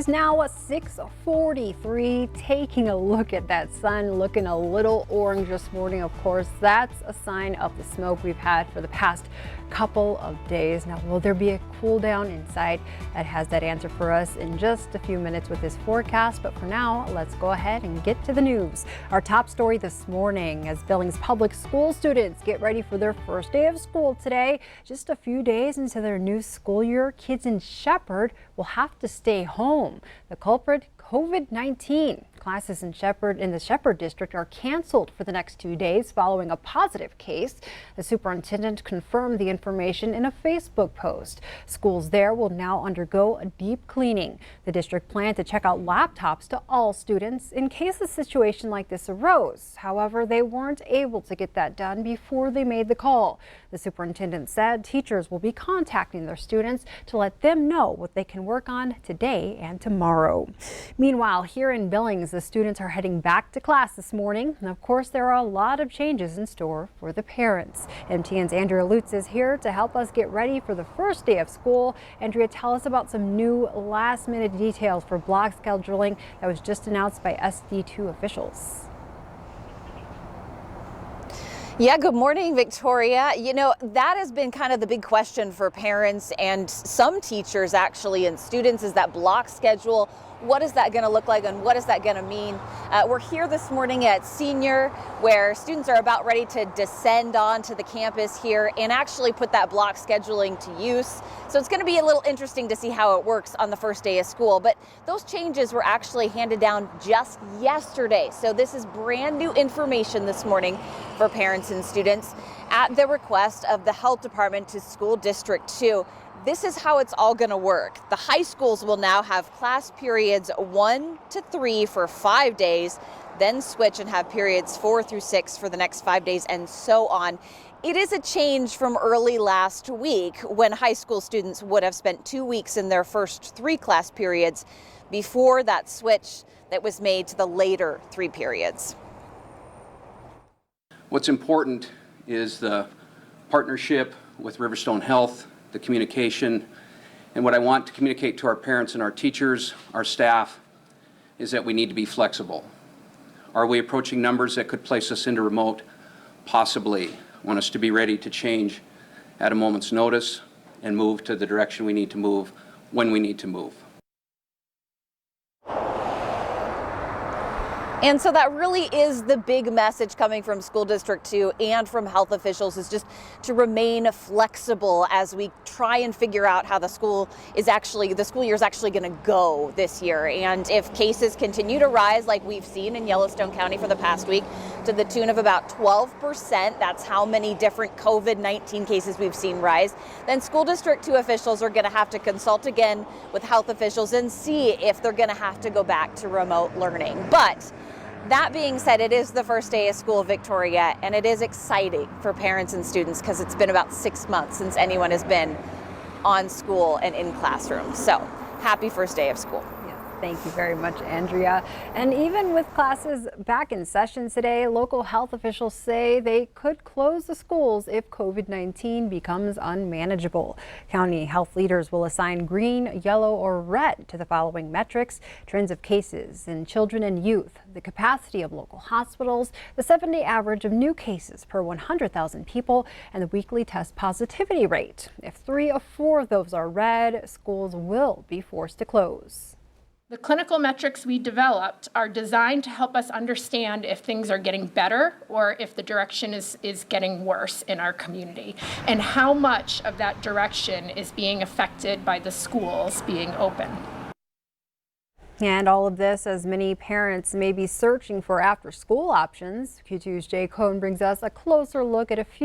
is now at 6:43. Taking a look at that sun, looking a little orange this morning. Of course, that's a sign of the smoke we've had for the past couple of days. Now, will there be a cool down inside? Ed has that answer for us in just a few minutes with his forecast. But for now, let's go ahead and get to the news. Our top story this morning, as Billings Public School students get ready for their first day of school today. Just a few days into their new school year, kids in Shepherd will have to stay home. The culprit, COVID-19. Classes in the Shepherd district are canceled for the next 2 days following a positive case. The superintendent confirmed the information in a Facebook post. Schools there will now undergo a deep cleaning. The district planned to check out laptops to all students in case a situation like this arose. However, they weren't able to get that done before they made the call. The superintendent said teachers will be contacting their students to let them know what they can work on today and tomorrow. Meanwhile, here in Billings, the students are heading back to class this morning. And of course, there are a lot of changes in store for the parents. MTN's Andrea Lutz is here to help us get ready for the first day of school. Andrea, tell us about some new last-minute details for block scheduling that was just announced by SD2 officials. Yeah, good morning, Victoria. You know, that has been kind of the big question for parents and some teachers actually and students is that block schedule. What is that going to look like and what is that going to mean? We're here this morning at Senior where students are about ready to descend onto the campus here and actually put that block scheduling to use. So it's going to be a little interesting to see how it works on the first day of school. But those changes were actually handed down just yesterday. So this is brand new information this morning for parents and students at the request of the health department to School District 2. This is how it's all going to work. The high schools will now have class periods 1 to 3 for 5 days, then switch and have periods 4 through 6 for the next 5 days and so on. It is a change from early last week when high school students would have spent 2 weeks in their first 3 class periods before that switch that was made to the later 3 periods. What's important is the partnership with Riverstone Health, the communication, and what I want to communicate to our parents and our teachers, our staff, is that we need to be flexible. Are we approaching numbers that could place us into remote? Possibly. I want us to be ready to change at a moment's notice and move to the direction we need to move when we need to move. And so that really is the big message coming from School District 2 and from health officials, is just to remain flexible as we try and figure out how the school year is actually going to go this year. And if cases continue to rise like we've seen in Yellowstone County for the past week to the tune of about 12%, that's how many different COVID-19 cases we've seen rise, then School District 2 officials are going to have to consult again with health officials and see if they're going to have to go back to remote learning. But that being said, it is the first day of school, Victoria, and it is exciting for parents and students because it's been about 6 months since anyone has been on school and in classrooms. So happy first day of school. Thank you very much, Andrea. And even with classes back in session today, local health officials say they could close the schools if COVID-19 becomes unmanageable. County health leaders will assign green, yellow, or red to the following metrics: trends of cases in children and youth, the capacity of local hospitals, the 7-day average of new cases per 100,000 people, and the weekly test positivity rate. If 3 or 4 of those are red, schools will be forced to close. The clinical metrics we developed are designed to help us understand if things are getting better or if the direction is getting worse in our community, and how much of that direction is being affected by the schools being open. And all of this as many parents may be searching for after-school options. Q2's Jay Cohn brings us a closer look at a few